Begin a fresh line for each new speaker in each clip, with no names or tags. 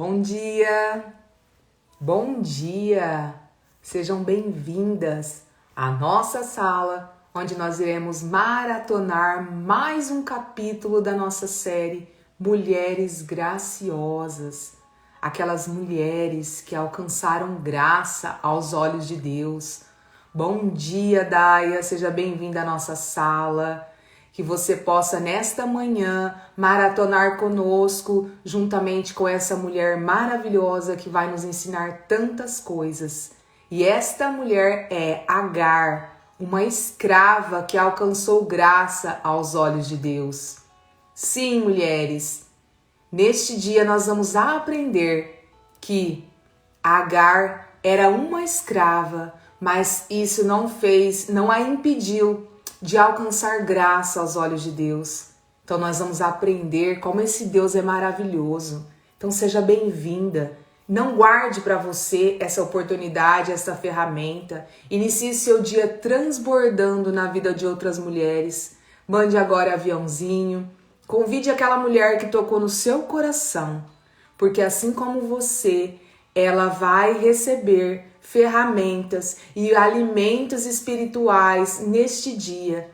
Bom dia! Bom dia! Sejam bem-vindas à nossa sala, onde nós iremos maratonar mais um capítulo da nossa série Mulheres Graciosas. Aquelas mulheres que alcançaram graça aos olhos de Deus. Bom dia, Daia! Seja bem-vinda à nossa sala. Que você possa, nesta manhã, maratonar conosco, juntamente com essa mulher maravilhosa que vai nos ensinar tantas coisas. E esta mulher é Agar, uma escrava que alcançou graça aos olhos de Deus. Sim, mulheres, neste dia nós vamos aprender que Agar era uma escrava, mas isso não a impediu de alcançar graça aos olhos de Deus. Então nós vamos aprender como esse Deus é maravilhoso. Então seja bem-vinda. Não guarde para você essa oportunidade, essa ferramenta. Inicie seu dia transbordando na vida de outras mulheres. Mande agora aviãozinho. Convide aquela mulher que tocou no seu coração. Porque assim como você, ela vai receber ferramentas e alimentos espirituais neste dia.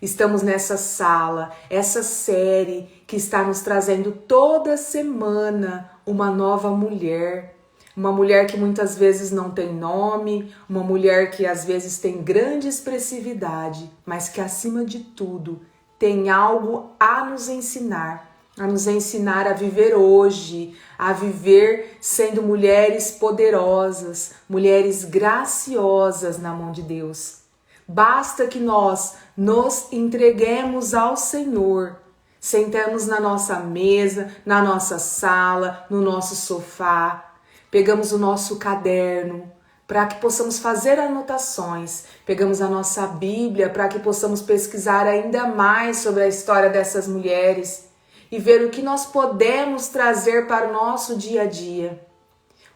Estamos nessa sala, essa série que está nos trazendo toda semana uma nova mulher. Uma mulher que muitas vezes não tem nome, uma mulher que às vezes tem grande expressividade, mas que acima de tudo tem algo a nos ensinar a viver hoje, a viver sendo mulheres poderosas, mulheres graciosas na mão de Deus. Basta que nós nos entreguemos ao Senhor, sentamos na nossa mesa, na nossa sala, no nosso sofá, pegamos o nosso caderno para que possamos fazer anotações, pegamos a nossa Bíblia para que possamos pesquisar ainda mais sobre a história dessas mulheres, e ver o que nós podemos trazer para o nosso dia a dia.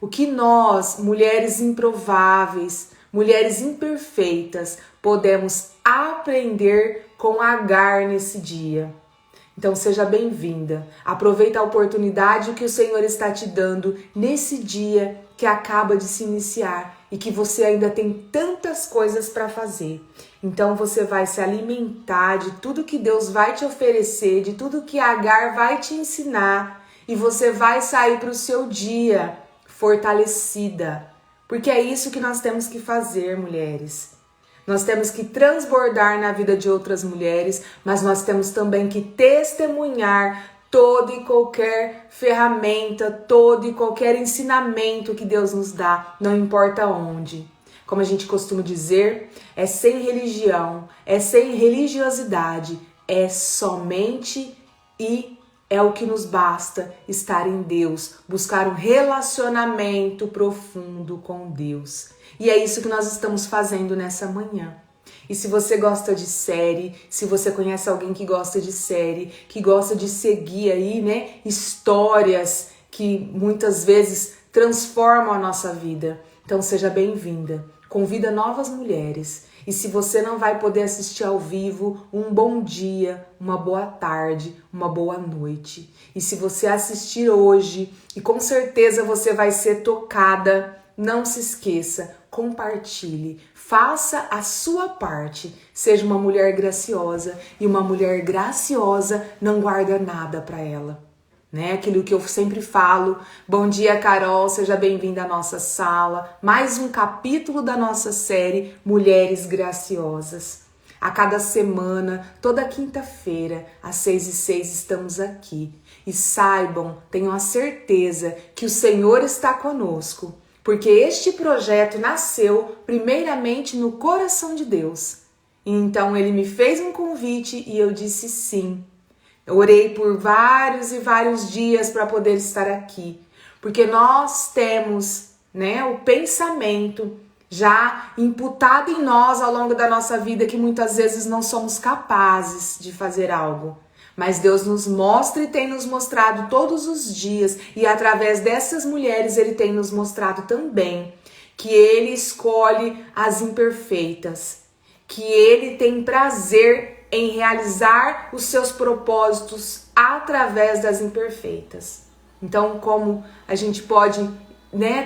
O que nós, mulheres improváveis, mulheres imperfeitas, podemos aprender com Agar nesse dia. Então seja bem-vinda. Aproveita a oportunidade que o Senhor está te dando nesse dia que acaba de se iniciar e que você ainda tem tantas coisas para fazer. Então você vai se alimentar de tudo que Deus vai te oferecer, de tudo que Agar vai te ensinar, e você vai sair para o seu dia fortalecida. Porque é isso que nós temos que fazer, mulheres. Nós temos que transbordar na vida de outras mulheres, mas nós temos também que testemunhar toda e qualquer ferramenta, todo e qualquer ensinamento que Deus nos dá, não importa onde. Como a gente costuma dizer, é sem religião, é sem religiosidade, é somente e é o que nos basta estar em Deus, buscar um relacionamento profundo com Deus. E é isso que nós estamos fazendo nessa manhã. E se você gosta de série, se você conhece alguém que gosta de série, que gosta de seguir aí, né, histórias que muitas vezes transformam a nossa vida, então seja bem-vinda. Convida novas mulheres. E se você não vai poder assistir ao vivo, um bom dia, uma boa tarde, uma boa noite. E se você assistir hoje, e com certeza você vai ser tocada, não se esqueça, compartilhe, faça a sua parte, seja uma mulher graciosa, e uma mulher graciosa não guarda nada para ela, né? Aquilo que eu sempre falo. Bom dia, Carol, seja bem-vinda à nossa sala, mais um capítulo da nossa série Mulheres Graciosas. A cada semana, toda quinta-feira, às 6h06, estamos aqui. E saibam, tenham a certeza que o Senhor está conosco, porque este projeto nasceu primeiramente no coração de Deus. Então ele me fez um convite e eu disse sim. Eu orei por vários e vários dias para poder estar aqui, porque nós temos, né, o pensamento já imputado em nós ao longo da nossa vida que muitas vezes não somos capazes de fazer algo. Mas Deus nos mostra e tem nos mostrado todos os dias, e através dessas mulheres Ele tem nos mostrado também que Ele escolhe as imperfeitas, que Ele tem prazer em realizar os seus propósitos através das imperfeitas. Então, como a gente pode,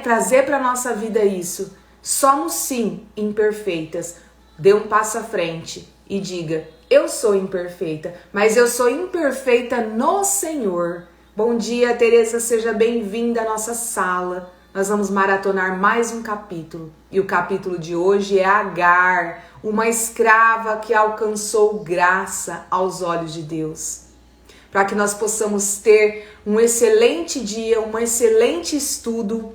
trazer para a nossa vida isso? Somos sim imperfeitas. Dê um passo à frente e diga: eu sou imperfeita, mas eu sou imperfeita no Senhor. Bom dia, Tereza, seja bem-vinda à nossa sala. Nós vamos maratonar mais um capítulo. E o capítulo de hoje é Agar, uma escrava que alcançou graça aos olhos de Deus. Para que nós possamos ter um excelente dia, um excelente estudo,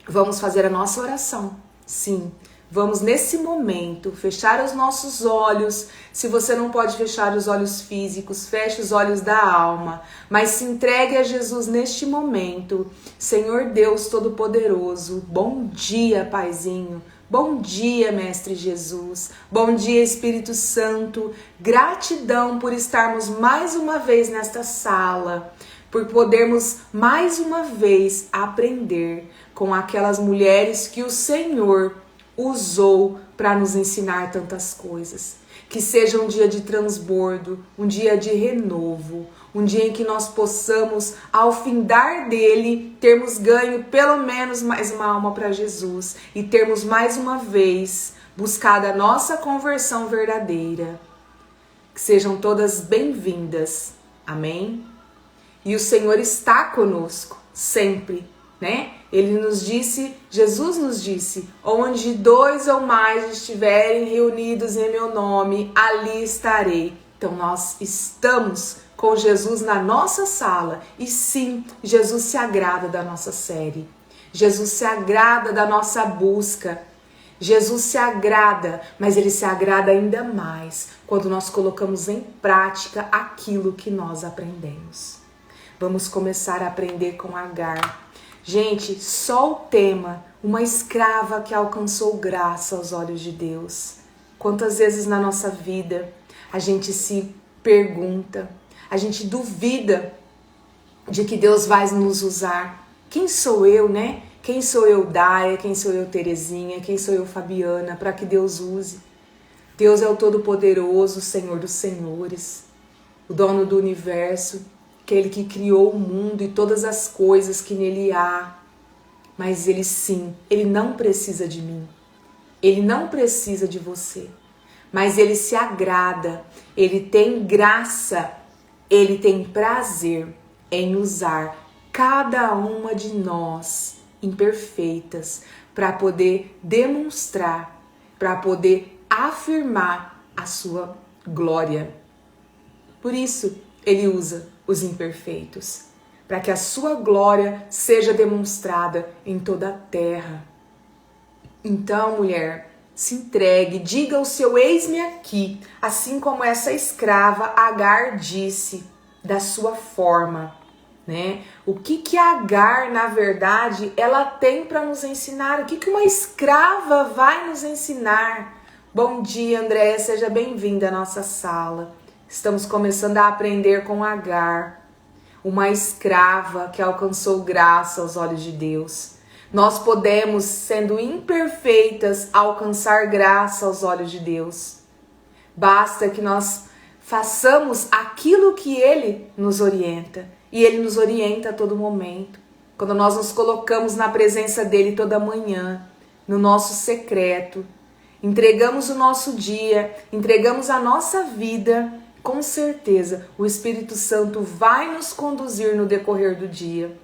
vamos fazer a nossa oração. Sim, vamos nesse momento fechar os nossos olhos. Se você não pode fechar os olhos físicos, feche os olhos da alma, mas se entregue a Jesus neste momento. Senhor Deus Todo-Poderoso, bom dia, Paizinho. Bom dia, Mestre Jesus. Bom dia, Espírito Santo. Gratidão por estarmos mais uma vez nesta sala, por podermos mais uma vez aprender com aquelas mulheres que o Senhor usou para nos ensinar tantas coisas. Que seja um dia de transbordo, um dia de renovo, um dia em que nós possamos, ao findar dele, termos ganho pelo menos mais uma alma para Jesus e termos mais uma vez buscado a nossa conversão verdadeira. Que sejam todas bem-vindas. Amém? E o Senhor está conosco, sempre, né? Ele nos disse, Jesus nos disse, onde 2 ou mais estiverem reunidos em meu nome, ali estarei. Então nós estamos com Jesus na nossa sala. E sim, Jesus se agrada da nossa série. Jesus se agrada da nossa busca. Jesus se agrada, mas Ele se agrada ainda mais quando nós colocamos em prática aquilo que nós aprendemos. Vamos começar a aprender com Agar. Gente, só o tema, uma escrava que alcançou graça aos olhos de Deus. Quantas vezes na nossa vida a gente se pergunta, a gente duvida de que Deus vai nos usar. Quem sou eu, né? Quem sou eu, Daia? Quem sou eu, Terezinha? Quem sou eu, Fabiana? Para que Deus use. Deus é o Todo-Poderoso, Senhor dos Senhores, o dono do universo, aquele que criou o mundo e todas as coisas que nele há. Mas Ele sim, Ele não precisa de mim. Ele não precisa de você. Mas Ele se agrada, Ele tem graça, Ele tem prazer em usar cada uma de nós imperfeitas para poder demonstrar, para poder afirmar a sua glória. Por isso, Ele usa os imperfeitos, para que a sua glória seja demonstrada em toda a terra. Então, mulher, se entregue, diga o seu eis-me aqui, assim como essa escrava Agar disse, da sua forma, né? O que Agar, na verdade, ela tem para nos ensinar? O que uma escrava vai nos ensinar? Bom dia, Andréia, seja bem-vinda à nossa sala. Estamos começando a aprender com Agar, uma escrava que alcançou graça aos olhos de Deus. Nós podemos, sendo imperfeitas, alcançar graça aos olhos de Deus. Basta que nós façamos aquilo que Ele nos orienta. E Ele nos orienta a todo momento. Quando nós nos colocamos na presença dEle toda manhã, no nosso secreto, entregamos o nosso dia, entregamos a nossa vida, com certeza o Espírito Santo vai nos conduzir no decorrer do dia.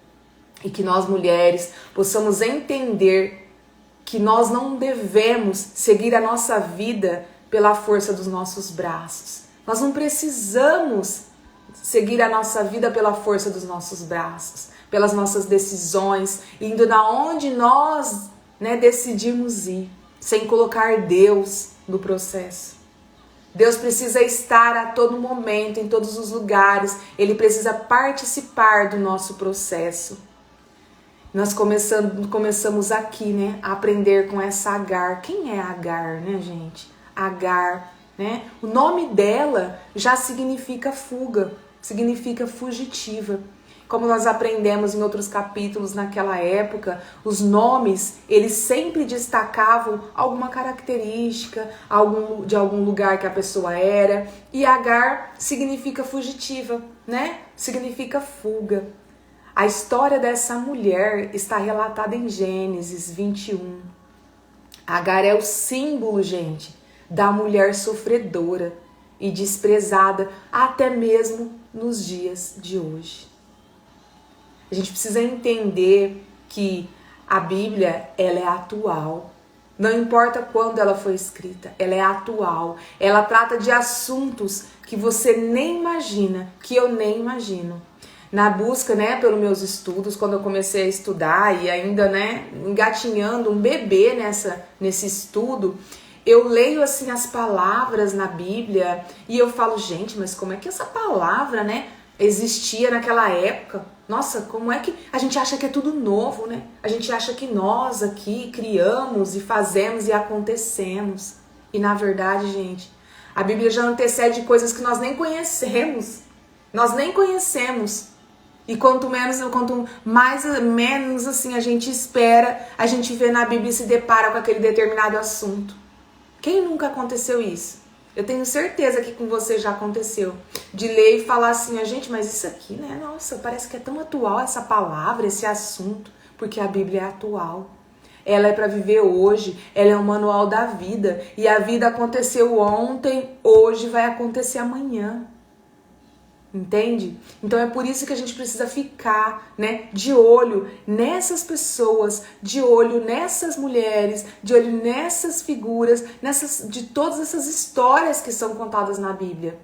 E que nós, mulheres, possamos entender que nós não devemos seguir a nossa vida pela força dos nossos braços. Nós não precisamos seguir a nossa vida pela força dos nossos braços, pelas nossas decisões, indo na onde nós decidimos ir, sem colocar Deus no processo. Deus precisa estar a todo momento, em todos os lugares. Ele precisa participar do nosso processo. Nós começamos aqui, a aprender com essa Agar. Quem é Agar, gente? Agar, O nome dela já significa fuga, significa fugitiva. Como nós aprendemos em outros capítulos naquela época, os nomes, eles sempre destacavam alguma característica, de algum lugar que a pessoa era. E Agar significa fugitiva, Significa fuga. A história dessa mulher está relatada em Gênesis 21. Agar é o símbolo, gente, da mulher sofredora e desprezada até mesmo nos dias de hoje. A gente precisa entender que a Bíblia, ela é atual. Não importa quando ela foi escrita, ela é atual. Ela trata de assuntos que você nem imagina, que eu nem imagino. Na busca, né, pelos meus estudos, quando eu comecei a estudar e ainda, né, engatinhando um bebê nesse estudo, eu leio assim as palavras na Bíblia e eu falo, gente, mas como é que essa palavra, né, existia naquela época? Nossa, como é que a gente acha que é tudo novo, né? A gente acha que nós aqui criamos e fazemos e acontecemos. E na verdade, gente, a Bíblia já antecede coisas que nós nem conhecemos. Nós nem conhecemos. E quanto mais menos assim a gente espera, a gente vê na Bíblia e se depara com aquele determinado assunto. Quem nunca aconteceu isso? Eu tenho certeza que com você já aconteceu. De ler e falar assim, gente, mas isso aqui, né? Nossa, parece que é tão atual essa palavra, esse assunto. Porque a Bíblia é atual. Ela é para viver hoje. Ela é um manual da vida. E a vida aconteceu ontem, hoje vai acontecer amanhã. Entende? Então é por isso que a gente precisa ficar, né, de olho nessas pessoas, de olho nessas mulheres, de olho nessas figuras, de todas essas histórias que são contadas na Bíblia.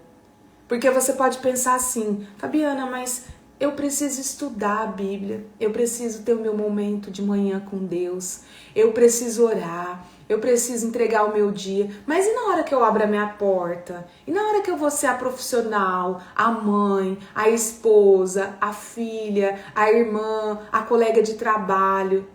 Porque você pode pensar assim, Fabiana, mas eu preciso estudar a Bíblia, eu preciso ter o meu momento de manhã com Deus, eu preciso orar, eu preciso entregar o meu dia, mas e na hora que eu abro a minha porta? E na hora que eu vou ser a profissional, a mãe, a esposa, a filha, a irmã, a colega de trabalho?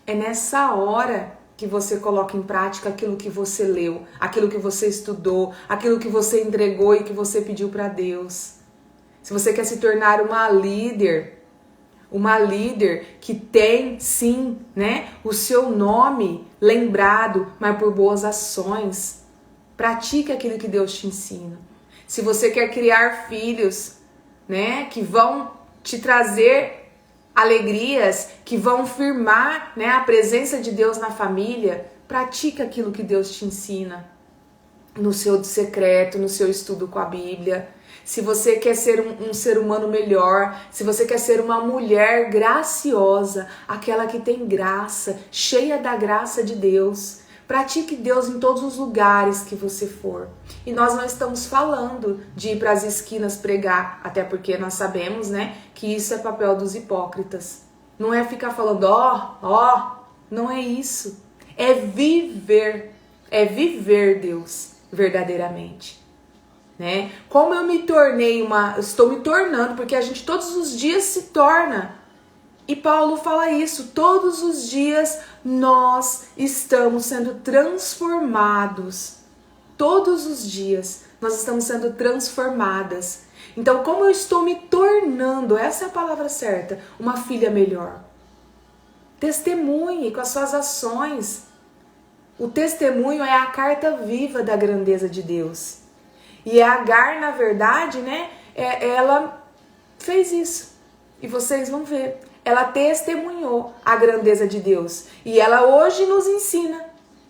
É nessa hora que você coloca em prática aquilo que você leu, aquilo que você estudou, aquilo que você entregou e que você pediu para Deus. Se você quer se tornar uma líder que tem, sim, né, o seu nome lembrado, mas por boas ações, pratique aquilo que Deus te ensina. Se você quer criar filhos, né, que vão te trazer alegrias, que vão firmar, né, a presença de Deus na família, pratique aquilo que Deus te ensina no seu secreto, no seu estudo com a Bíblia. Se você quer ser um ser humano melhor, se você quer ser uma mulher graciosa, aquela que tem graça, cheia da graça de Deus, pratique Deus em todos os lugares que você for. E nós não estamos falando de ir para as esquinas pregar, até porque nós sabemos, né, que isso é papel dos hipócritas. Não é ficar falando, não é isso. É viver Deus verdadeiramente. Né? Como eu estou me tornando, porque a gente todos os dias se torna. E Paulo fala isso, todos os dias nós estamos sendo transformados. Todos os dias nós estamos sendo transformadas. Então, como eu estou me tornando, essa é a palavra certa, uma filha melhor. Testemunhe com as suas ações. O testemunho é a carta viva da grandeza de Deus. E Agar, na verdade, né, ela fez isso. E vocês vão ver. Ela testemunhou a grandeza de Deus. E ela hoje nos ensina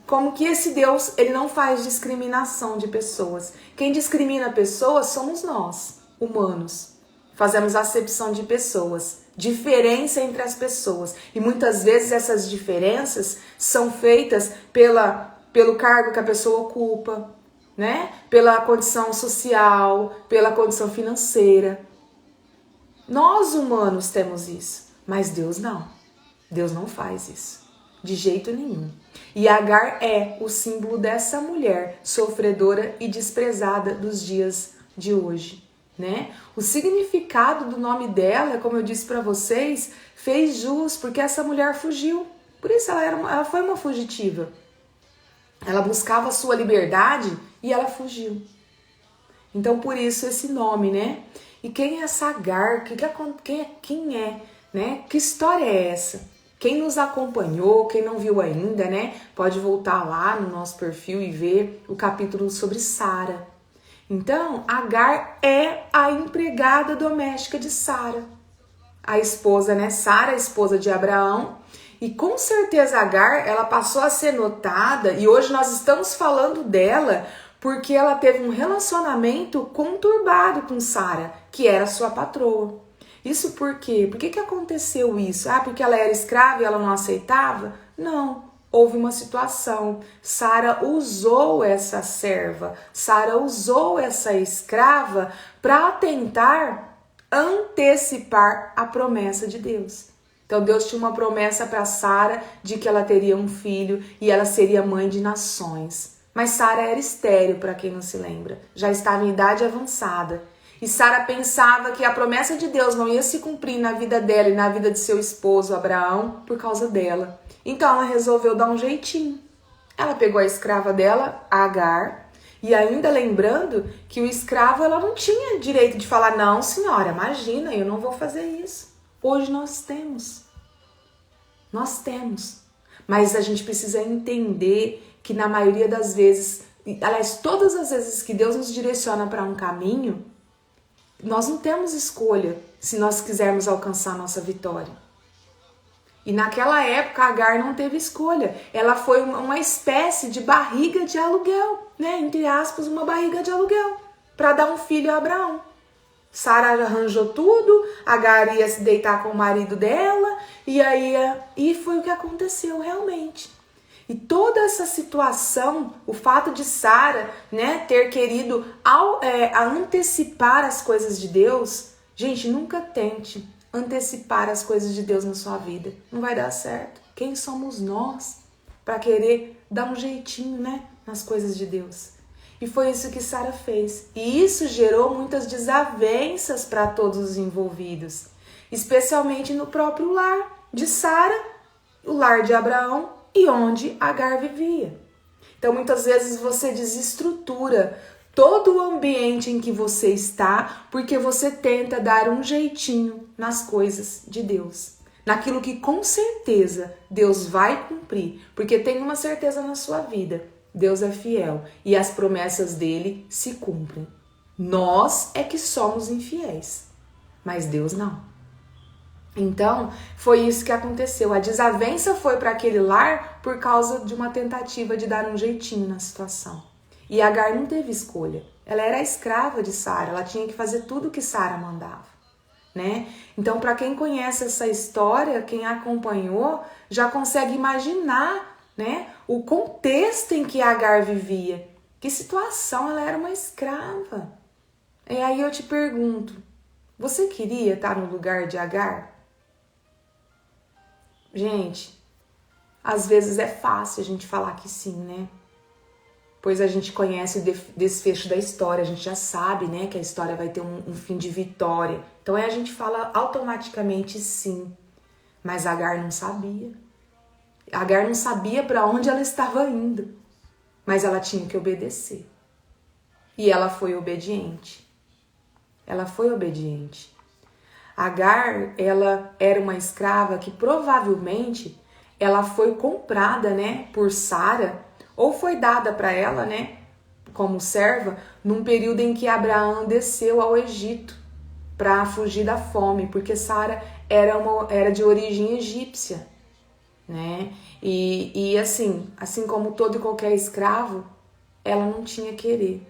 como que esse Deus, ele não faz discriminação de pessoas. Quem discrimina pessoas somos nós, humanos. Fazemos acepção de pessoas. Diferença entre as pessoas. E muitas vezes essas diferenças são feitas pelo cargo que a pessoa ocupa, né? Pela condição social, pela condição financeira. Nós humanos temos isso, mas Deus não. Deus não faz isso, de jeito nenhum. E Agar é o símbolo dessa mulher sofredora e desprezada dos dias de hoje, né? O significado do nome dela, como eu disse para vocês, fez jus, porque essa mulher fugiu. Por isso ela foi uma fugitiva. Ela buscava a sua liberdade e ela fugiu. Então, por isso esse nome, né? E quem é essa Agar? Quem é, né? Que história é essa? Quem nos acompanhou, quem não viu ainda, né? Pode voltar lá no nosso perfil e ver o capítulo sobre Sara. Então, Agar é a empregada doméstica de Sara. a esposa, né, Sara, a esposa de Abraão, e com certeza Agar, ela passou a ser notada, e hoje nós estamos falando dela porque ela teve um relacionamento conturbado com Sara, que era sua patroa. Isso por quê? Por que aconteceu isso? Ah, porque ela era escrava e ela não aceitava? Não. Houve uma situação. Sara usou essa serva, Sara usou essa escrava para tentar antecipar a promessa de Deus. Então Deus tinha uma promessa para Sara de que ela teria um filho e ela seria mãe de nações. Mas Sara era estéril, para quem não se lembra. Já estava em idade avançada. E Sara pensava que a promessa de Deus não ia se cumprir na vida dela e na vida de seu esposo Abraão por causa dela. Então ela resolveu dar um jeitinho. Ela pegou a escrava dela, Agar, e ainda lembrando que o escravo ela não tinha direito de falar, não senhora, imagina, eu não vou fazer isso. Hoje nós temos. Nós temos. Mas a gente precisa entender que na maioria das vezes, aliás, todas as vezes que Deus nos direciona para um caminho, nós não temos escolha se nós quisermos alcançar nossa vitória. E naquela época, Agar não teve escolha. Ela foi uma espécie de barriga de aluguel, né? Entre aspas, uma barriga de aluguel, para dar um filho a Abraão. Sara arranjou tudo, Agar ia se deitar com o marido dela, e foi o que aconteceu realmente. E toda essa situação, o fato de Sara, né, ter querido antecipar as coisas de Deus, gente, nunca tente antecipar as coisas de Deus na sua vida. Não vai dar certo. Quem somos nós para querer dar um jeitinho, né, nas coisas de Deus? E foi isso que Sara fez. E isso gerou muitas desavenças para todos os envolvidos, especialmente no próprio lar de Sara, o lar de Abraão e onde Agar vivia. Então, muitas vezes você desestrutura todo o ambiente em que você está porque você tenta dar um jeitinho nas coisas de Deus. Naquilo que com certeza Deus vai cumprir, porque tem uma certeza na sua vida. Deus é fiel e as promessas dele se cumprem. Nós é que somos infiéis, mas Deus não. Então, foi isso que aconteceu. A desavença foi para aquele lar por causa de uma tentativa de dar um jeitinho na situação. E Agar não teve escolha. Ela era a escrava de Sara, ela tinha que fazer tudo o que Sara mandava, né? Então, para quem conhece essa história, quem acompanhou, já consegue imaginar, né, o contexto em que Agar vivia. Que situação, ela era uma escrava. E aí eu te pergunto, você queria estar no lugar de Agar? Gente, às vezes é fácil a gente falar que sim, né? Pois a gente conhece o desfecho da história, a gente já sabe, né, que a história vai ter um fim de vitória. Então a gente fala automaticamente sim. Mas Agar não sabia. Agar não sabia para onde ela estava indo, mas ela tinha que obedecer. E ela foi obediente. Ela foi obediente. Agar, ela era uma escrava que provavelmente ela foi comprada, né, por Sara, ou foi dada para ela, né, como serva, num período em que Abraão desceu ao Egito para fugir da fome, porque Sara era de origem egípcia, né? E assim como todo e qualquer escravo, ela não tinha querer.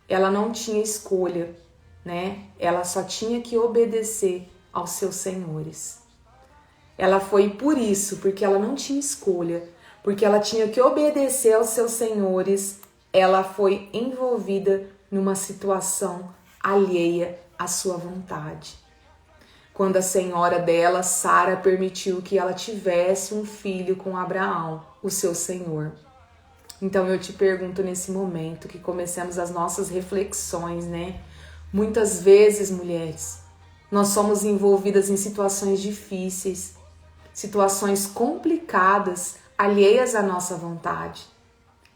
Ela não tinha escolha, né? Ela só tinha que obedecer aos seus senhores. Ela foi por isso, porque ela não tinha escolha, porque ela tinha que obedecer aos seus senhores, ela foi envolvida numa situação alheia à sua vontade. Quando a senhora dela, Sara, permitiu que ela tivesse um filho com Abraão, o seu senhor. Então eu te pergunto nesse momento que comecemos as nossas reflexões, né? Muitas vezes, mulheres, nós somos envolvidas em situações difíceis, situações complicadas, alheias à nossa vontade.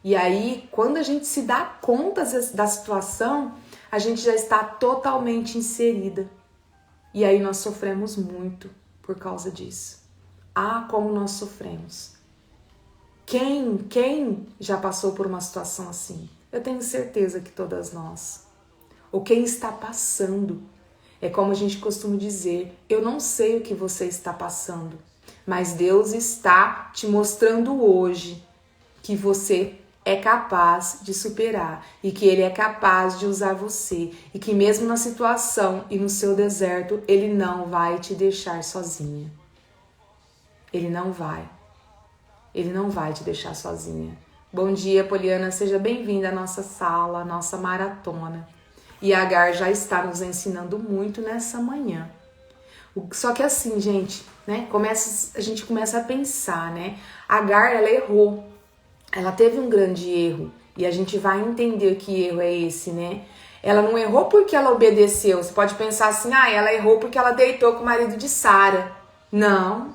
E aí, quando a gente se dá conta da situação, a gente já está totalmente inserida. E aí nós sofremos muito por causa disso. Ah, como nós sofremos. Quem já passou por uma situação assim? Eu tenho certeza que todas nós. Ou quem está passando. É como a gente costuma dizer, eu não sei o que você está passando, mas Deus está te mostrando hoje que você é capaz de superar e que Ele é capaz de usar você e que mesmo na situação e no seu deserto, Ele não vai te deixar sozinha. Ele não vai. Ele não vai te deixar sozinha. Bom dia, Poliana, seja bem-vinda à nossa sala, à nossa maratona. E a Agar já está nos ensinando muito nessa manhã. Só que assim, gente, né? A gente começa a pensar, né? A Agar, ela errou. Ela teve um grande erro. E a gente vai entender que erro é esse, né? Ela não errou porque ela obedeceu. Você pode pensar assim, ela errou porque ela deitou com o marido de Sara. Não,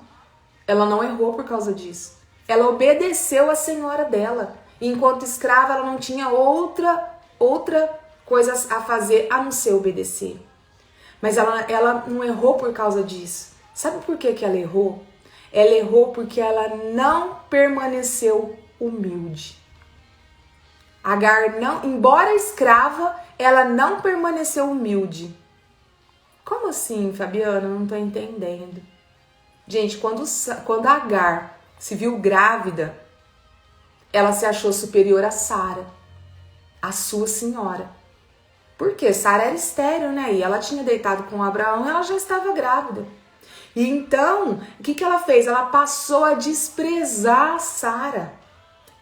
ela não errou por causa disso. Ela obedeceu a senhora dela. E enquanto escrava, ela não tinha outra coisa a fazer a não ser obedecer. Mas ela não errou por causa disso. Sabe por que ela errou? Ela errou porque ela não permaneceu humilde. Agar, não, embora escrava, ela não permaneceu humilde. Como assim, Fabiana? Não tô entendendo. Gente, quando Agar se viu grávida, ela se achou superior a Sara, a sua senhora. Porque Sara era estéril, né? E ela tinha deitado com Abraão e ela já estava grávida. E então, o que ela fez? Ela passou a desprezar Sara.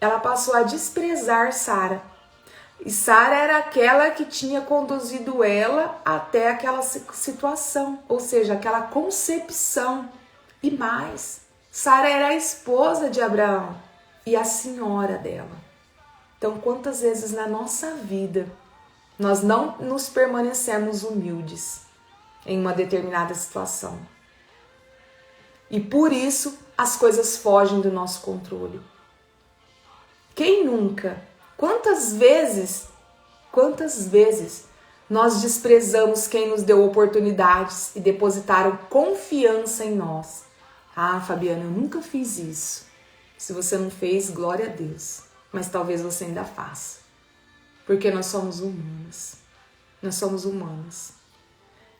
Ela passou a desprezar Sara. E Sara era aquela que tinha conduzido ela até aquela situação, ou seja, aquela concepção. E mais, Sara era a esposa de Abraão e a senhora dela. Então, quantas vezes na nossa vida nós não nos permanecemos humildes em uma determinada situação? E por isso as coisas fogem do nosso controle. Quem nunca? Quantas vezes nós desprezamos quem nos deu oportunidades e depositaram confiança em nós? Fabiana, eu nunca fiz isso. Se você não fez, glória a Deus. Mas talvez você ainda faça. Porque nós somos humanos. Nós somos humanos.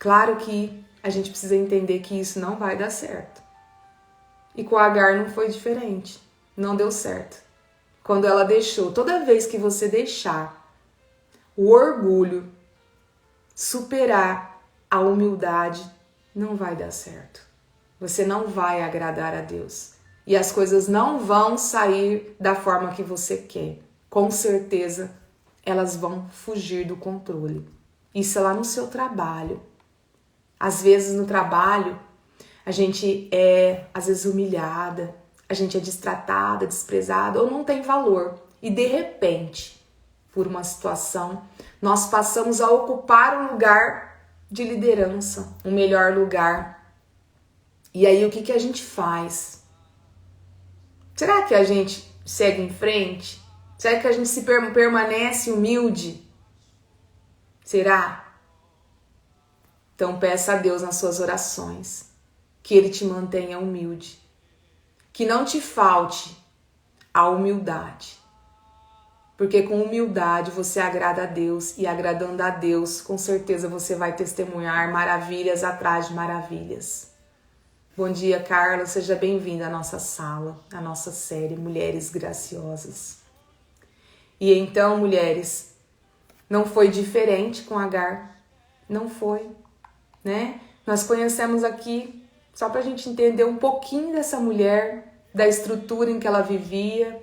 Claro que a gente precisa entender que isso não vai dar certo. E com a Agar não foi diferente. Não deu certo. Quando ela deixou, toda vez que você deixar o orgulho superar a humildade, não vai dar certo. Você não vai agradar a Deus. E as coisas não vão sair da forma que você quer. Com certeza, elas vão fugir do controle. Isso é lá no seu trabalho. Às vezes no trabalho, a gente é, às vezes, humilhada, a gente é destratada, desprezada ou não tem valor. E de repente, por uma situação, nós passamos a ocupar um lugar de liderança, um melhor lugar. E aí o que a gente faz? Será que a gente segue em frente? Será que a gente permanece humilde? Será? Então peça a Deus nas suas orações que Ele te mantenha humilde. Que não te falte a humildade. Porque com humildade você agrada a Deus e agradando a Deus, com certeza você vai testemunhar maravilhas atrás de maravilhas. Bom dia, Carla, seja bem-vinda à nossa sala, à nossa série Mulheres Graciosas. E então, mulheres, não foi diferente com Agar, não foi, né? Nós conhecemos aqui, só para a gente entender um pouquinho dessa mulher, da estrutura em que ela vivia,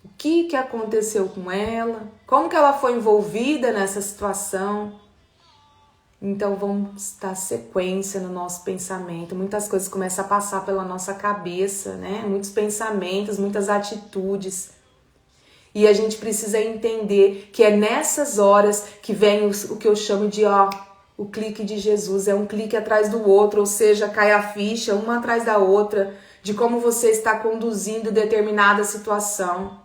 o que aconteceu com ela, como que ela foi envolvida nessa situação. Então vamos dar sequência no nosso pensamento. Muitas coisas começam a passar pela nossa cabeça, né? Muitos pensamentos, muitas atitudes. E a gente precisa entender que é nessas horas que vem o que eu chamo de o clique de Jesus. É um clique atrás do outro, ou seja, cai a ficha uma atrás da outra de como você está conduzindo determinada situação.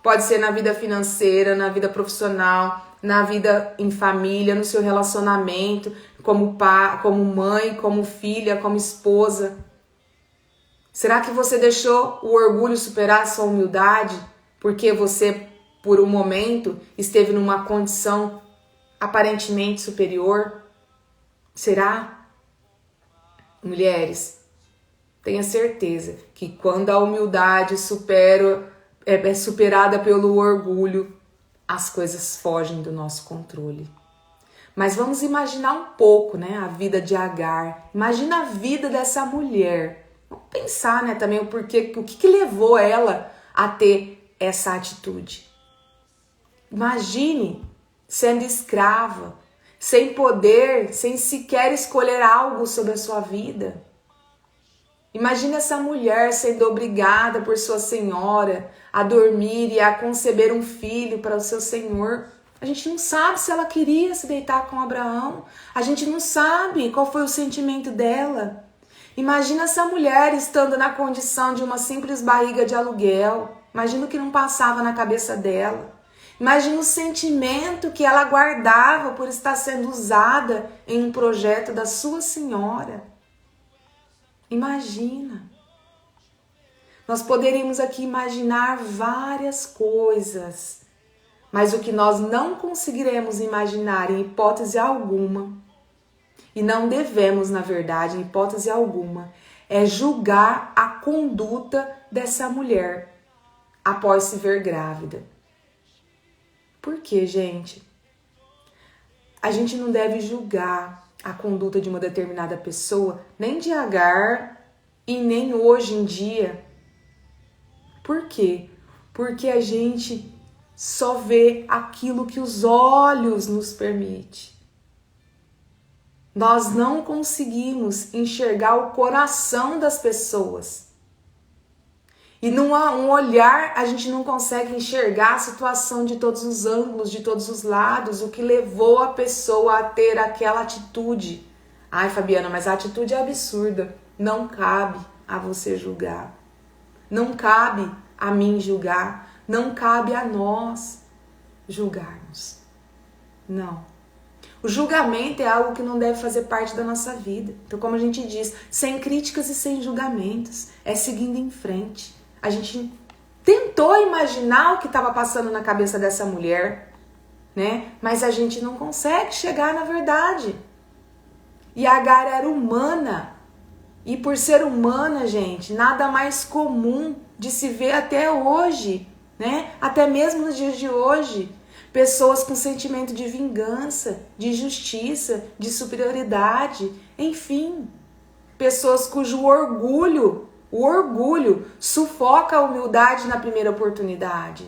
Pode ser na vida financeira, na vida profissional, na vida em família, no seu relacionamento, como pai, como mãe, como filha, como esposa. Será que você deixou o orgulho superar a sua humildade? Porque você, por um momento, esteve numa condição aparentemente superior? Será? Mulheres, tenha certeza que quando a humildade é superada pelo orgulho, as coisas fogem do nosso controle. Mas vamos imaginar um pouco, né, a vida de Agar. Imagina a vida dessa mulher. Vamos pensar, né, também o que levou ela a ter essa atitude. Imagine sendo escrava, sem poder, sem sequer escolher algo sobre a sua vida. Imagine essa mulher sendo obrigada por sua senhora a dormir e a conceber um filho para o seu senhor. A gente não sabe se ela queria se deitar com Abraão. A gente não sabe qual foi o sentimento dela. Imagina essa mulher estando na condição de uma simples barriga de aluguel. Imagina o que não passava na cabeça dela. Imagina o sentimento que ela guardava por estar sendo usada em um projeto da sua senhora. Imagina. Nós poderíamos aqui imaginar várias coisas, mas o que nós não conseguiremos imaginar em hipótese alguma, e não devemos, na verdade, em hipótese alguma, é julgar a conduta dessa mulher após se ver grávida. Por quê, gente? A gente não deve julgar a conduta de uma determinada pessoa, nem de Agar e nem hoje em dia. Por quê? Porque a gente só vê aquilo que os olhos nos permitem. Nós não conseguimos enxergar o coração das pessoas. E num olhar a gente não consegue enxergar a situação de todos os ângulos, de todos os lados, o que levou a pessoa a ter aquela atitude. Ai, Fabiana, mas a atitude é absurda. Não cabe a você julgar. Não cabe a mim julgar. Não cabe a nós julgarmos. Não. O julgamento é algo que não deve fazer parte da nossa vida. Então, como a gente diz, sem críticas e sem julgamentos, é seguindo em frente. A gente tentou imaginar o que estava passando na cabeça dessa mulher, né? Mas a gente não consegue chegar na verdade. E Agar era humana. E por ser humana, gente, nada mais comum de se ver até hoje, né? Até mesmo nos dias de hoje. Pessoas com sentimento de vingança, de justiça, de superioridade, enfim. Pessoas cujo orgulho sufoca a humildade na primeira oportunidade.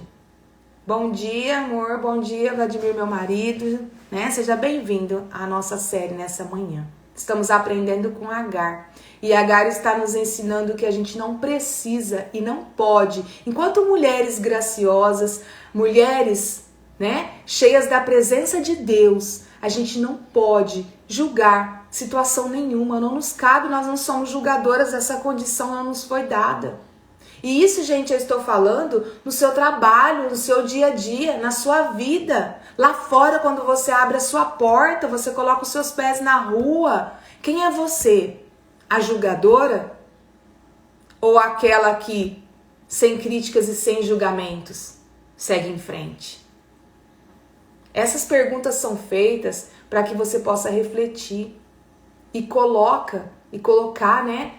Bom dia, amor, bom dia, Vladimir, meu marido, né? Seja bem-vindo à nossa série nessa manhã. Estamos aprendendo com Agar. E Agar está nos ensinando que a gente não precisa e não pode, enquanto mulheres graciosas, mulheres, né, cheias da presença de Deus, a gente não pode julgar situação nenhuma, não nos cabe, nós não somos julgadoras, essa condição não nos foi dada. E isso, gente, eu estou falando no seu trabalho, no seu dia a dia, na sua vida. Lá fora, quando você abre a sua porta, você coloca os seus pés na rua. Quem é você? A julgadora? Ou aquela que, sem críticas e sem julgamentos, segue em frente? Essas perguntas são feitas para que você possa refletir e colocar, né,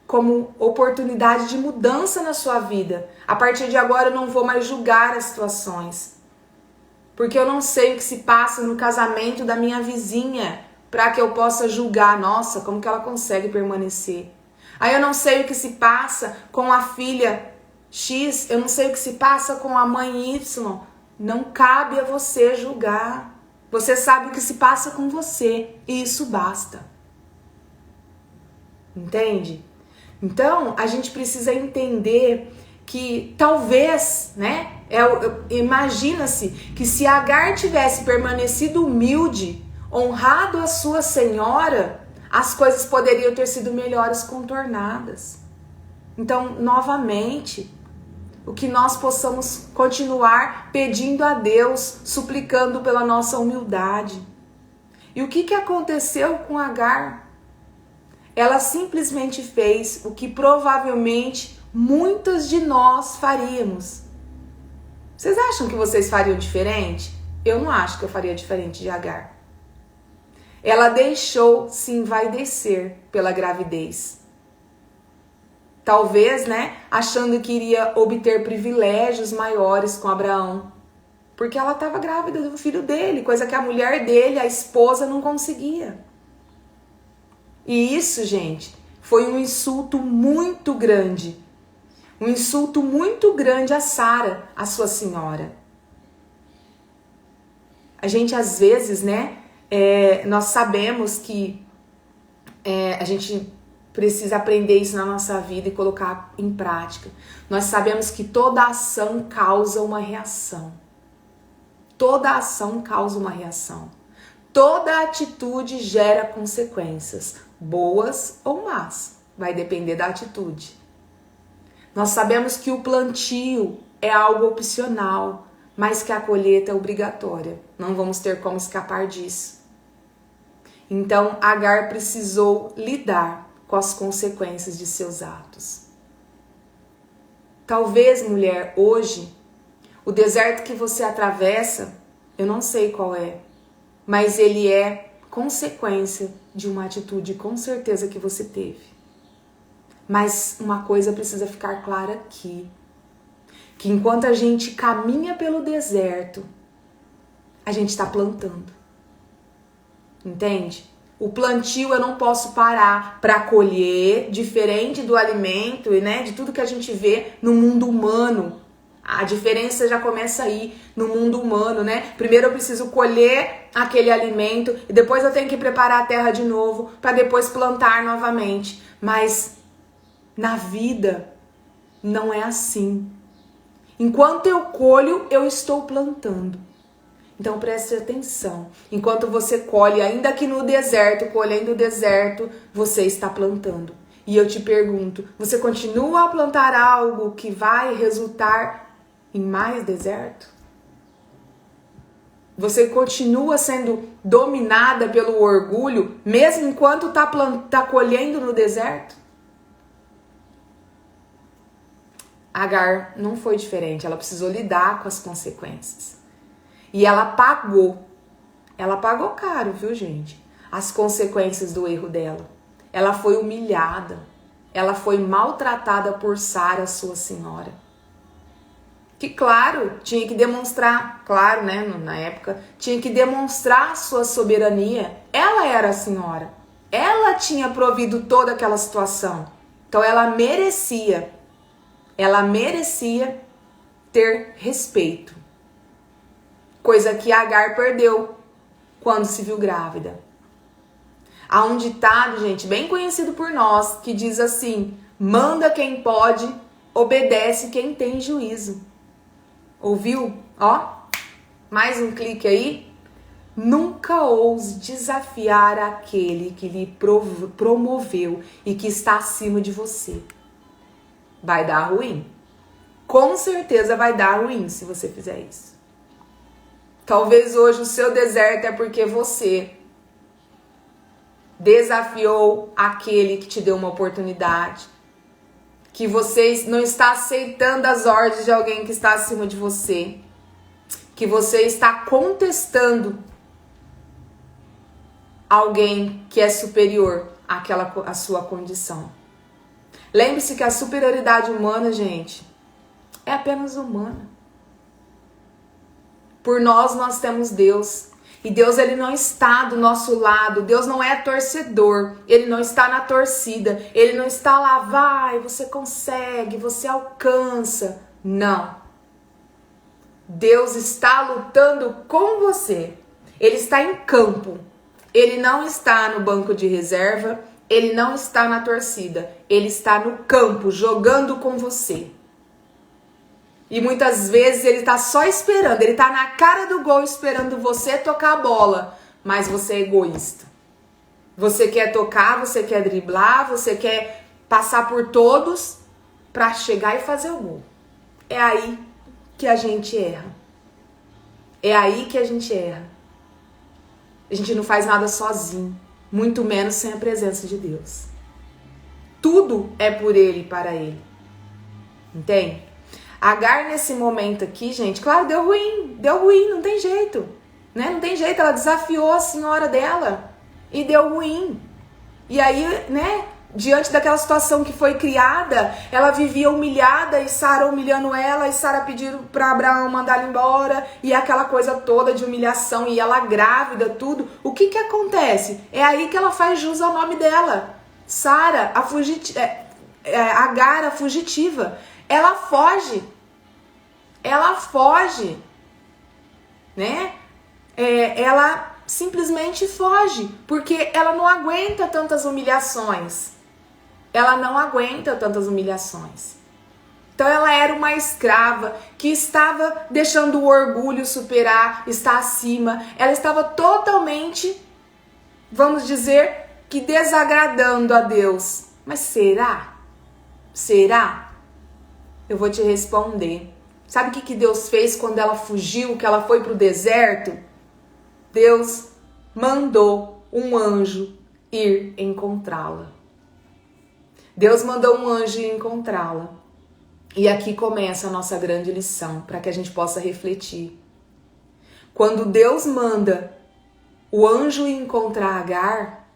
como oportunidade de mudança na sua vida. A partir de agora eu não vou mais julgar as situações, porque eu não sei o que se passa no casamento da minha vizinha para que eu possa julgar, nossa, como que ela consegue permanecer. Aí eu não sei o que se passa com a filha X, eu não sei o que se passa com a mãe Y. Não cabe a você julgar. Você sabe o que se passa com você e isso basta. Entende? Então, a gente precisa entender que talvez, né? Imagina-se que se Agar tivesse permanecido humilde, honrado a sua senhora, as coisas poderiam ter sido melhores contornadas. Então, novamente, o que nós possamos continuar pedindo a Deus, suplicando pela nossa humildade. E o que aconteceu com Agar? Ela simplesmente fez o que provavelmente muitas de nós faríamos. Vocês acham que vocês fariam diferente? Eu não acho que eu faria diferente de Agar. ela deixou se envaidecer pela gravidez. Talvez, né, achando que iria obter privilégios maiores com Abraão. Porque ela estava grávida do filho dele, coisa que a mulher dele, a esposa, não conseguia. E isso, gente, foi um insulto muito grande. Um insulto muito grande a Sara, a sua senhora. A gente, às vezes, né, nós sabemos que a gente precisa aprender isso na nossa vida e colocar em prática. Nós sabemos que toda ação causa uma reação. Toda ação causa uma reação. Toda atitude gera consequências, boas ou más. Vai depender da atitude. Nós sabemos que o plantio é algo opcional, mas que a colheita é obrigatória. Não vamos ter como escapar disso. Então, Agar precisou lidar com as consequências de seus atos. Talvez, mulher, hoje, o deserto que você atravessa, eu não sei qual é, mas ele é consequência de uma atitude com certeza que você teve. Mas uma coisa precisa ficar clara aqui, que enquanto a gente caminha pelo deserto, a gente está plantando. Entende? O plantio eu não posso parar para colher, diferente do alimento e, né, de tudo que a gente vê no mundo humano. A diferença já começa aí no mundo humano, né? Primeiro eu preciso colher aquele alimento e depois eu tenho que preparar a terra de novo para depois plantar novamente. Mas na vida não é assim. Enquanto eu colho, eu estou plantando. Então preste atenção. Enquanto você colhe, ainda que no deserto, colhendo o deserto, você está plantando. E eu te pergunto, você continua a plantar algo que vai resultar em mais deserto? Você continua sendo dominada pelo orgulho, mesmo enquanto tá colhendo no deserto? Agar não foi diferente, ela precisou lidar com as consequências. E ela pagou caro, viu, gente? As consequências do erro dela. Ela foi humilhada, ela foi maltratada por Sara, sua senhora. Que, claro, tinha que demonstrar, claro, né, na época, tinha que demonstrar sua soberania. Ela era a senhora, ela tinha provido toda aquela situação. Então ela merecia ter respeito. Coisa que Agar perdeu quando se viu grávida. Há um ditado, gente, bem conhecido por nós, que diz assim: manda quem pode, obedece quem tem juízo. Ouviu? Ó, mais um clique aí. Nunca ouse desafiar aquele que lhe promoveu e que está acima de você. Vai dar ruim. Com certeza vai dar ruim se você fizer isso. Talvez hoje o seu deserto é porque você desafiou aquele que te deu uma oportunidade. Que você não está aceitando as ordens de alguém que está acima de você. Que você está contestando alguém que é superior à sua condição. Lembre-se que a superioridade humana, gente, é apenas humana. Por nós temos Deus. E Deus, ele não está do nosso lado. Deus não é torcedor. Ele não está na torcida. Ele não está lá, vai, você consegue, você alcança. Não. Deus está lutando com você. Ele está em campo. Ele não está no banco de reserva. Ele não está na torcida. Ele está no campo, jogando com você. E muitas vezes ele tá só esperando, ele tá na cara do gol esperando você tocar a bola, mas você é egoísta. Você quer tocar, você quer driblar, você quer passar por todos para chegar e fazer o gol. É aí que a gente erra. É aí que a gente erra. A gente não faz nada sozinho, muito menos sem a presença de Deus. Tudo é por ele e para ele. Entende? Agar nesse momento aqui, gente, claro, deu ruim, não tem jeito, né? Não tem jeito, ela desafiou a senhora dela. e deu ruim. E aí, né, diante daquela situação que foi criada, ela vivia humilhada e Sara humilhando ela, e Sara pedindo para Abraão mandar ela embora, e aquela coisa toda de humilhação, e ela grávida, tudo. O que acontece? É aí que ela faz jus ao nome dela. Sara, Agar, a fugitiva. Ela foge, né? Ela simplesmente foge, porque ela não aguenta tantas humilhações. Então ela era uma escrava que estava deixando o orgulho superar, está acima. Ela estava totalmente, vamos dizer, que desagradando a Deus. Mas será? Será? Eu vou te responder. Sabe o que Deus fez quando ela fugiu, que ela foi para o deserto? Deus mandou um anjo ir encontrá-la. Deus mandou um anjo ir encontrá-la. E aqui começa a nossa grande lição, para que a gente possa refletir. Quando Deus manda o anjo ir encontrar Agar,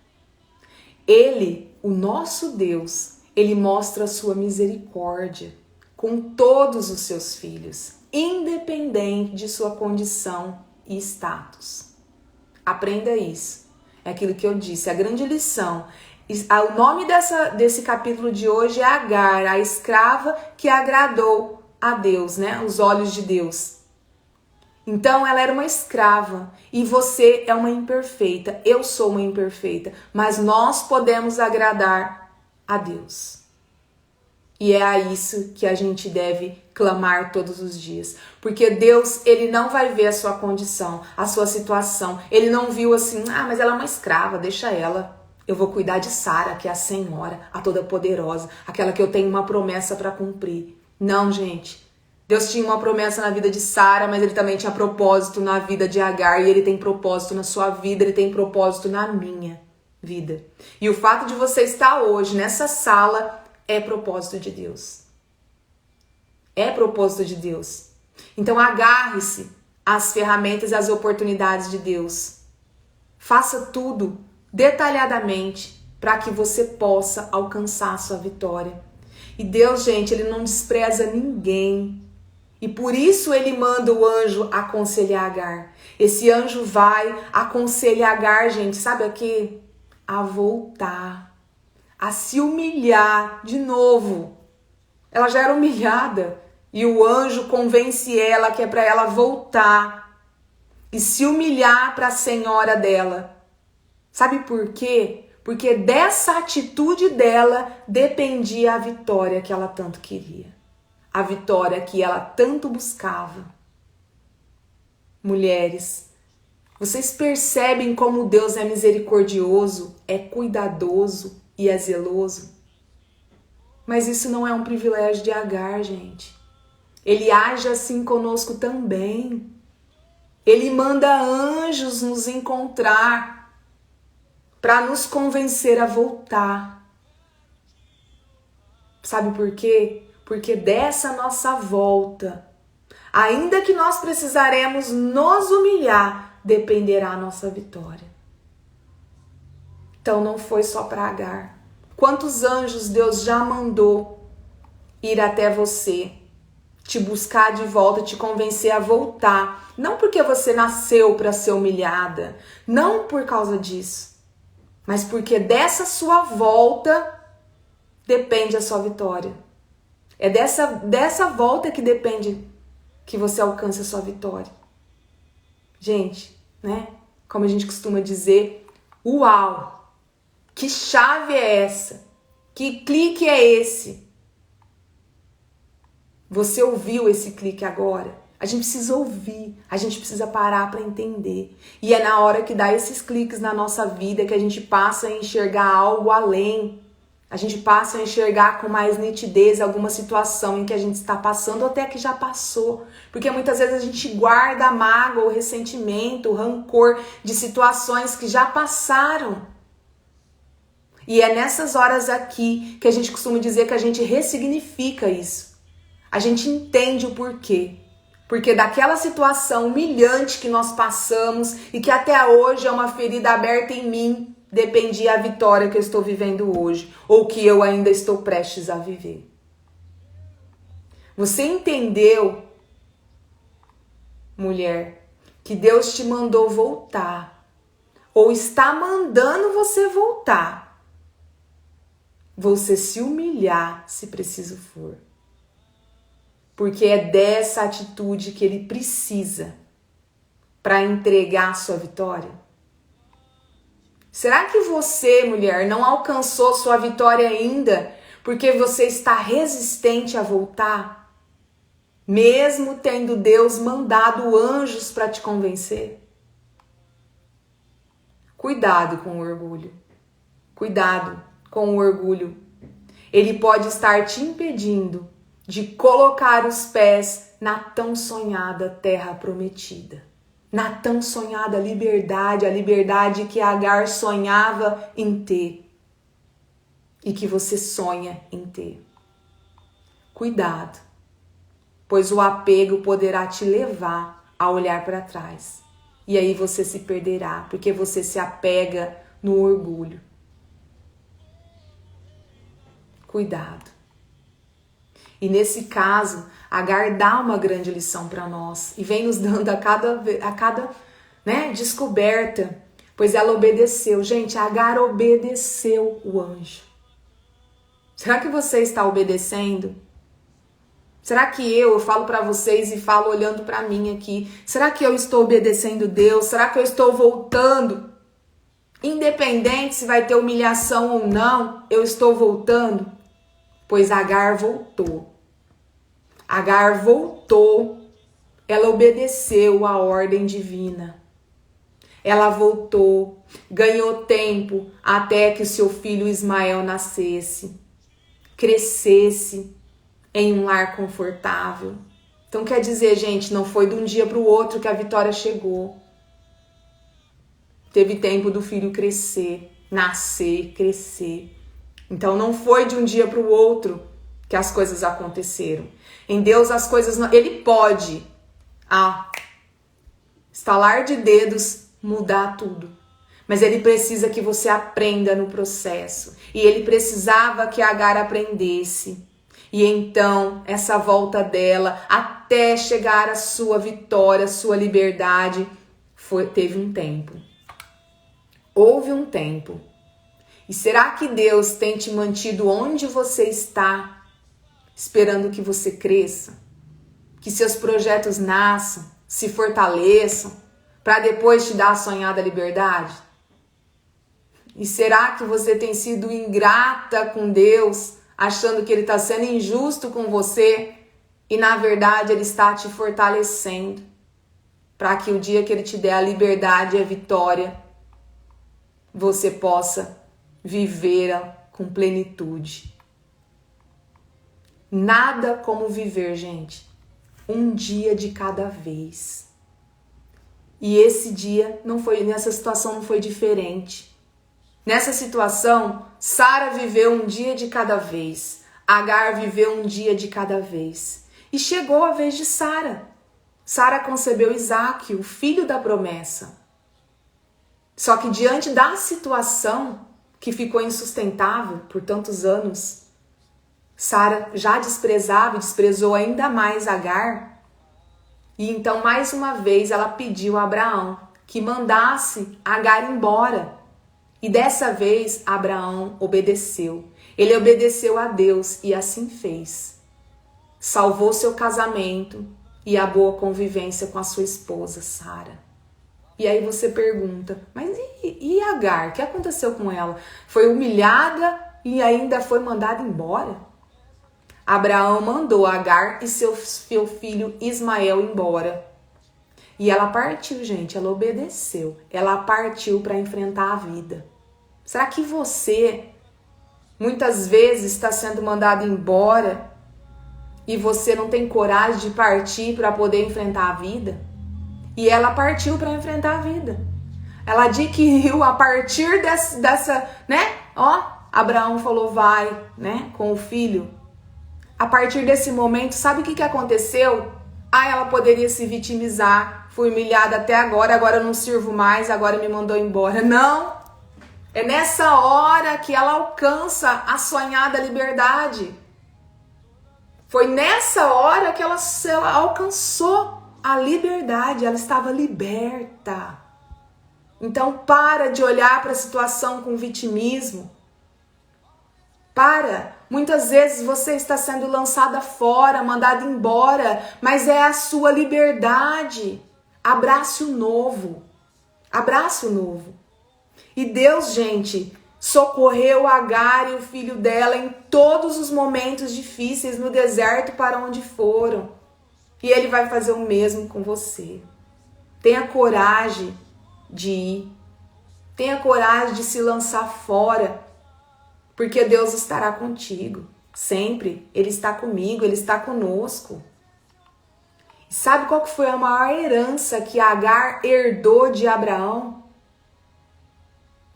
Ele, o nosso Deus, Ele mostra a sua misericórdia com todos os seus filhos, independente de sua condição e status. Aprenda isso. É aquilo que eu disse, a grande lição. O nome desse capítulo de hoje é Agar, a escrava que agradou a Deus, né? Os olhos de Deus. Então ela era uma escrava e você é uma imperfeita, eu sou uma imperfeita, mas nós podemos agradar a Deus. E é a isso que a gente deve clamar todos os dias. Porque Deus, Ele não vai ver a sua condição, a sua situação. Ele não viu assim, mas ela é uma escrava, deixa ela. Eu vou cuidar de Sara, que é a Senhora, a Toda-Poderosa, aquela que eu tenho uma promessa para cumprir. Não, gente. Deus tinha uma promessa na vida de Sara, mas Ele também tinha propósito na vida de Agar. E Ele tem propósito na sua vida, Ele tem propósito na minha vida. E o fato de você estar hoje nessa sala é propósito de Deus. É propósito de Deus. Então agarre-se às ferramentas e às oportunidades de Deus. Faça tudo detalhadamente para que você possa alcançar a sua vitória. E Deus, gente, Ele não despreza ninguém. E por isso Ele manda o anjo aconselhar Agar. Esse anjo vai aconselhar Agar, gente, sabe a quê? A voltar. A se humilhar de novo. Ela já era humilhada e o anjo convence ela que é para ela voltar e se humilhar para a senhora dela. Sabe por quê? Porque dessa atitude dela dependia a vitória que ela tanto queria. A vitória que ela tanto buscava. Mulheres, vocês percebem como Deus é misericordioso, é cuidadoso e é zeloso? Mas isso não é um privilégio de Agar, gente. Ele age assim conosco também. Ele manda anjos nos encontrar para nos convencer a voltar. Sabe por quê? Porque dessa nossa volta, ainda que nós precisaremos nos humilhar, dependerá a nossa vitória. Então não foi só para Agar. Quantos anjos Deus já mandou ir até você, te buscar de volta, te convencer a voltar. Não porque você nasceu para ser humilhada, não por causa disso, mas porque dessa sua volta depende a sua vitória. É dessa volta que depende que você alcance a sua vitória. Gente, né? Como a gente costuma dizer, uau! Que chave é essa? Que clique é esse? Você ouviu esse clique agora? A gente precisa ouvir, a gente precisa parar para entender. E é na hora que dá esses cliques na nossa vida que a gente passa a enxergar algo além. A gente passa a enxergar com mais nitidez alguma situação em que a gente está passando ou até que já passou. Porque muitas vezes a gente guarda a mágoa, o ressentimento, o rancor de situações que já passaram. E é nessas horas aqui que a gente costuma dizer que a gente ressignifica isso. A gente entende o porquê. Porque daquela situação humilhante que nós passamos e que até hoje é uma ferida aberta em mim, dependia a vitória que eu estou vivendo hoje, ou que eu ainda estou prestes a viver. Você entendeu, mulher, que Deus te mandou voltar, ou está mandando você voltar. Você se humilhar, se preciso for. Porque é dessa atitude que Ele precisa para entregar a sua vitória. Será que você, mulher, não alcançou sua vitória ainda porque você está resistente a voltar? Mesmo tendo Deus mandado anjos para te convencer? Cuidado com o orgulho. Cuidado com o orgulho. Ele pode estar te impedindo de colocar os pés na tão sonhada terra prometida. Na tão sonhada liberdade, a liberdade que Agar sonhava em ter. E que você sonha em ter. Cuidado, pois o apego poderá te levar a olhar para trás. E aí você se perderá, porque você se apega no orgulho. Cuidado. E nesse caso, Agar dá uma grande lição para nós e vem nos dando a cada descoberta, pois ela obedeceu. Gente, Agar obedeceu o anjo. Será que você está obedecendo? Será que eu falo para vocês e falo olhando para mim aqui, será que eu estou obedecendo Deus? Será que eu estou voltando? Independente se vai ter humilhação ou não, eu estou voltando? Pois Agar voltou. Agar voltou. Ela obedeceu a ordem divina. Ela voltou, ganhou tempo até que o seu filho Ismael nascesse, crescesse em um lar confortável. Então quer dizer, gente, não foi de um dia para o outro que a vitória chegou. Teve tempo do filho crescer, nascer, crescer. Então não foi de um dia para o outro que as coisas aconteceram. Em Deus as coisas não... Ele pode, estalar de dedos, mudar tudo. Mas Ele precisa que você aprenda no processo. E Ele precisava que Agar aprendesse. E então, essa volta dela, até chegar à sua vitória, à sua liberdade, teve um tempo. Houve um tempo. E será que Deus tem te mantido onde você está, esperando que você cresça? Que seus projetos nasçam, se fortaleçam, para depois te dar a sonhada liberdade? E será que você tem sido ingrata com Deus, achando que Ele está sendo injusto com você e na verdade Ele está te fortalecendo para que o dia que Ele te der a liberdade e a vitória, você possa vivê-la com plenitude. Nada como viver, gente, um dia de cada vez. E esse dia nessa situação não foi diferente. Nessa situação, Sara viveu um dia de cada vez. Agar viveu um dia de cada vez. E chegou a vez de Sara. Sara concebeu Isaque, o filho da promessa. Só que diante da situação que ficou insustentável por tantos anos, Sara já desprezava e desprezou ainda mais Agar. E então, mais uma vez, ela pediu a Abraão que mandasse Agar embora. E dessa vez, Abraão obedeceu. Ele obedeceu a Deus e assim fez. Salvou seu casamento e a boa convivência com a sua esposa, Sara. E aí você pergunta, mas e Agar? O que aconteceu com ela? Foi humilhada e ainda foi mandada embora? Abraão mandou Agar e seu filho Ismael embora. E ela partiu, gente, ela obedeceu. Ela partiu para enfrentar a vida. Será que você, muitas vezes, está sendo mandado embora e você não tem coragem de partir para poder enfrentar a vida? E ela partiu para enfrentar a vida. Ela adquiriu a partir dessa, Abraão falou, vai, com o filho. A partir desse momento, sabe o que aconteceu? Ela poderia se vitimizar. Fui humilhada até agora eu não sirvo mais, agora me mandou embora. Não! É nessa hora que ela alcança a sonhada liberdade. Foi nessa hora que ela alcançou a liberdade, ela estava liberta. Então para de olhar para a situação com vitimismo. Muitas vezes você está sendo lançada fora, mandada embora, mas é a sua liberdade. Abrace o novo. Abrace o novo. E Deus, gente, socorreu Agar e o filho dela em todos os momentos difíceis no deserto para onde foram. E Ele vai fazer o mesmo com você. Tenha coragem de ir. Tenha coragem de se lançar fora, porque Deus estará contigo. Sempre. Ele está comigo, Ele está conosco. E sabe qual que foi a maior herança que Agar herdou de Abraão?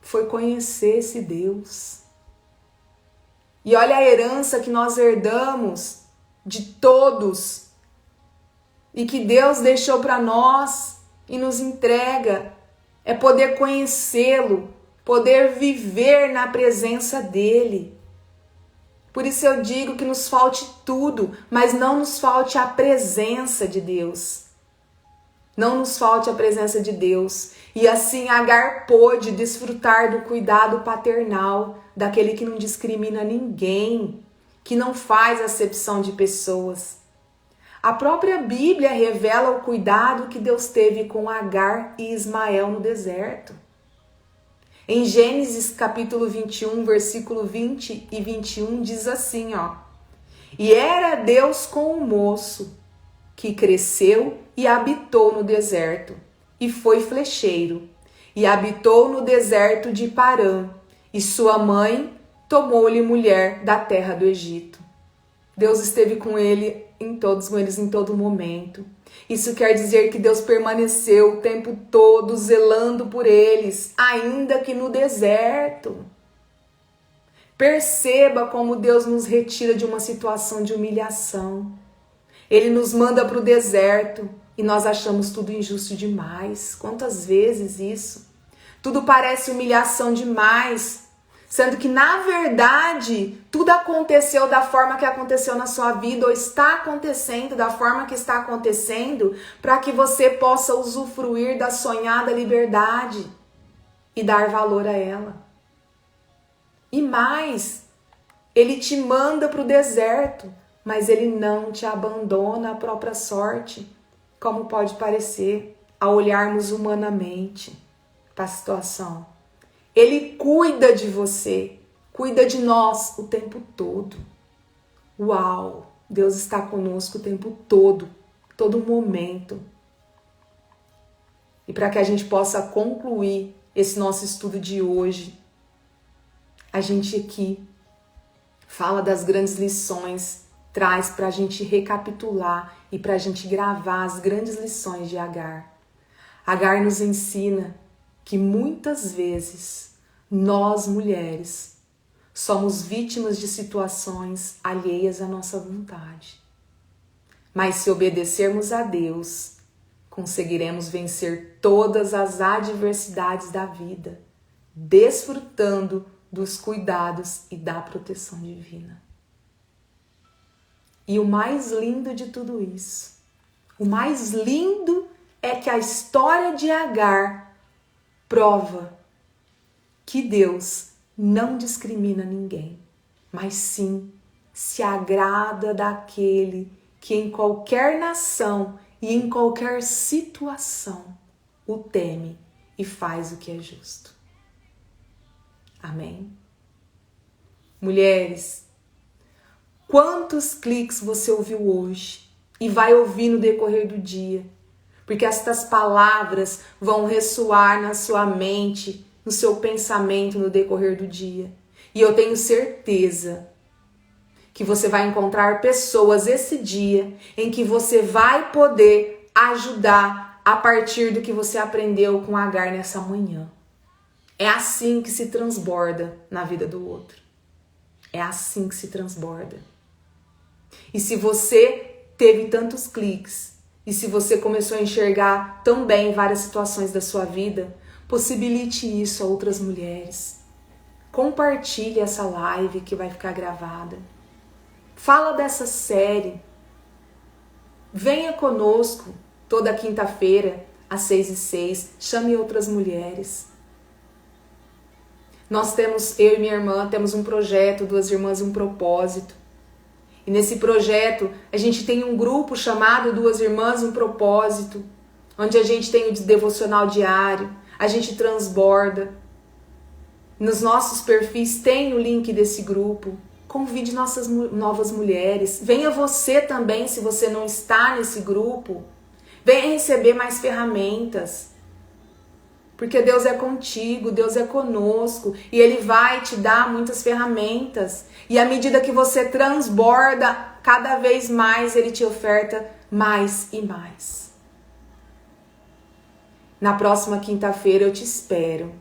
Foi conhecer esse Deus. E olha a herança que nós herdamos de todos e que Deus deixou para nós e nos entrega. É poder conhecê-lo, poder viver na presença dele. Por isso eu digo que nos falte tudo, mas não nos falte a presença de Deus. Não nos falte a presença de Deus. E assim Agar pôde desfrutar do cuidado paternal, daquele que não discrimina ninguém, que não faz acepção de pessoas. A própria Bíblia revela o cuidado que Deus teve com Agar e Ismael no deserto. Em Gênesis capítulo 21, versículo 20 e 21, diz assim, ó. E era Deus com o moço, que cresceu e habitou no deserto, e foi flecheiro, e habitou no deserto de Parã, e sua mãe tomou-lhe mulher da terra do Egito. Deus esteve com eles em todo momento. Isso quer dizer que Deus permaneceu o tempo todo zelando por eles, ainda que no deserto. Perceba como Deus nos retira de uma situação de humilhação. Ele nos manda para o deserto e nós achamos tudo injusto demais. Quantas vezes isso? Tudo parece humilhação demais. Sendo que, na verdade, tudo aconteceu da forma que aconteceu na sua vida, ou está acontecendo da forma que está acontecendo, para que você possa usufruir da sonhada liberdade e dar valor a ela. E mais, Ele te manda para o deserto, mas Ele não te abandona à própria sorte, como pode parecer ao olharmos humanamente para a situação. Ele cuida de você, cuida de nós o tempo todo. Uau! Deus está conosco o tempo todo momento. E para que a gente possa concluir esse nosso estudo de hoje, a gente aqui fala das grandes lições, traz para a gente recapitular e para a gente gravar as grandes lições de Agar. Agar nos ensina que muitas vezes nós, mulheres, somos vítimas de situações alheias à nossa vontade. Mas se obedecermos a Deus, conseguiremos vencer todas as adversidades da vida, desfrutando dos cuidados e da proteção divina. E o mais lindo de tudo isso, o mais lindo é que a história de Agar prova que Deus não discrimina ninguém, mas sim se agrada daquele que em qualquer nação e em qualquer situação o teme e faz o que é justo. Amém? Mulheres, quantos cliques você ouviu hoje e vai ouvir no decorrer do dia? Porque estas palavras vão ressoar na sua mente, no seu pensamento no decorrer do dia. E eu tenho certeza que você vai encontrar pessoas esse dia em que você vai poder ajudar a partir do que você aprendeu com Agar nessa manhã. É assim que se transborda na vida do outro. É assim que se transborda. E se você teve tantos cliques, e se você começou a enxergar tão bem várias situações da sua vida, possibilite isso a outras mulheres. Compartilhe essa live que vai ficar gravada. Fala dessa série. Venha conosco toda quinta-feira, às 6h06. Chame outras mulheres. Nós temos, eu e minha irmã, temos um projeto, Duas Irmãs e um Propósito. E nesse projeto, a gente tem um grupo chamado Duas Irmãs e um Propósito, onde a gente tem o devocional diário, a gente transborda. Nos nossos perfis tem o link desse grupo. Convide nossas novas mulheres. Venha você também, se você não está nesse grupo. Venha receber mais ferramentas. Porque Deus é contigo, Deus é conosco. E Ele vai te dar muitas ferramentas. E à medida que você transborda, cada vez mais Ele te oferta mais e mais. Na próxima quinta-feira eu te espero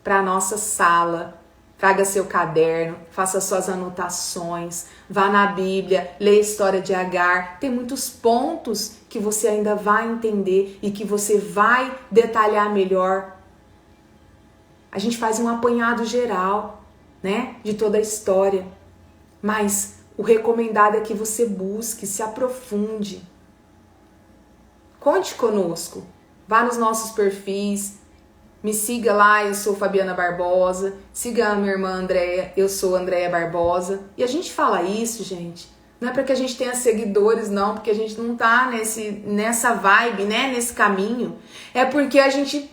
para a nossa sala. Traga seu caderno, faça suas anotações, vá na Bíblia, leia a história de Agar. Tem muitos pontos que você ainda vai entender e que você vai detalhar melhor. A gente faz um apanhado geral, né, de toda a história. Mas o recomendado é que você busque, se aprofunde. Conte conosco. Vá nos nossos perfis. Me siga lá, eu sou Fabiana Barbosa. Siga a minha irmã Andréia, eu sou Andréia Barbosa. E a gente fala isso, gente, não é para que a gente tenha seguidores, não, porque a gente não tá nessa vibe, né, nesse caminho. É porque a gente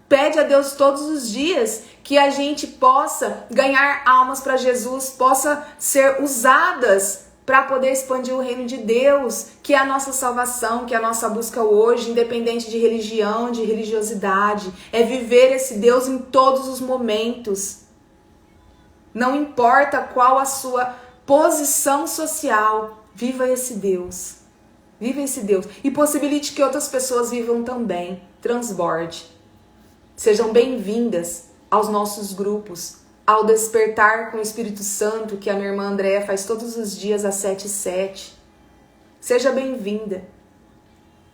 pede a Deus todos os dias que a gente possa ganhar almas para Jesus, possa ser usadas para poder expandir o reino de Deus, que é a nossa salvação, que é a nossa busca hoje, independente de religião, de religiosidade. É viver esse Deus em todos os momentos. Não importa qual a sua posição social, viva esse Deus. Viva esse Deus. E possibilite que outras pessoas vivam também. Transborde. Sejam bem-vindas aos nossos grupos, ao Despertar com o Espírito Santo, que a minha irmã Andréia faz todos os dias às 7h07. Seja bem-vinda.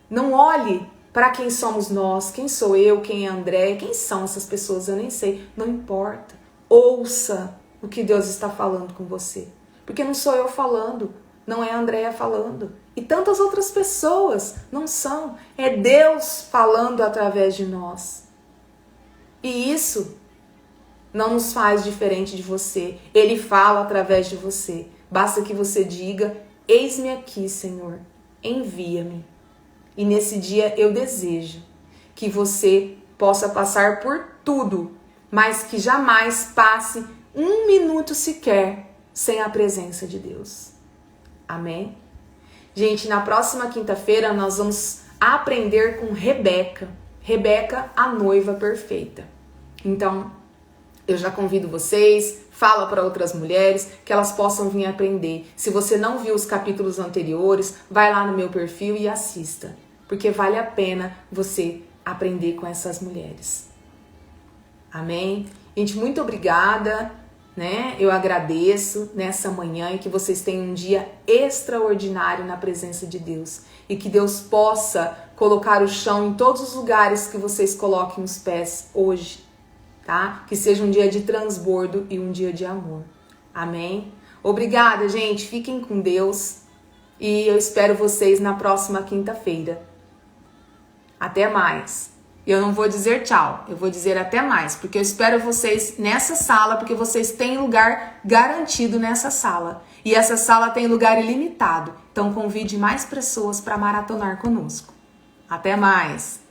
Não olhe para quem somos nós, quem sou eu, quem é a Andréia, quem são essas pessoas, eu nem sei, não importa. Ouça o que Deus está falando com você. Porque não sou eu falando, não é a Andréia falando. E tantas outras pessoas não são. É Deus falando através de nós. E isso não nos faz diferente de você. Ele fala através de você. Basta que você diga: eis-me aqui, Senhor, envia-me. E nesse dia eu desejo que você possa passar por tudo, mas que jamais passe um minuto sequer sem a presença de Deus. Amém? Gente, na próxima quinta-feira nós vamos aprender com Rebeca. Rebeca, a noiva perfeita. Então, eu já convido vocês, fala para outras mulheres que elas possam vir aprender. Se você não viu os capítulos anteriores, vai lá no meu perfil e assista, porque vale a pena você aprender com essas mulheres. Amém? Gente, muito obrigada, né? Eu agradeço nessa manhã e que vocês tenham um dia extraordinário na presença de Deus e que Deus possa colocar o chão em todos os lugares que vocês coloquem os pés hoje. Tá? Que seja um dia de transbordo e um dia de amor. Amém? Obrigada, gente. Fiquem com Deus. E eu espero vocês na próxima quinta-feira. Até mais. Eu não vou dizer tchau, eu vou dizer até mais, porque eu espero vocês nessa sala, porque vocês têm lugar garantido nessa sala. E essa sala tem lugar ilimitado. Então convide mais pessoas para maratonar conosco. Até mais.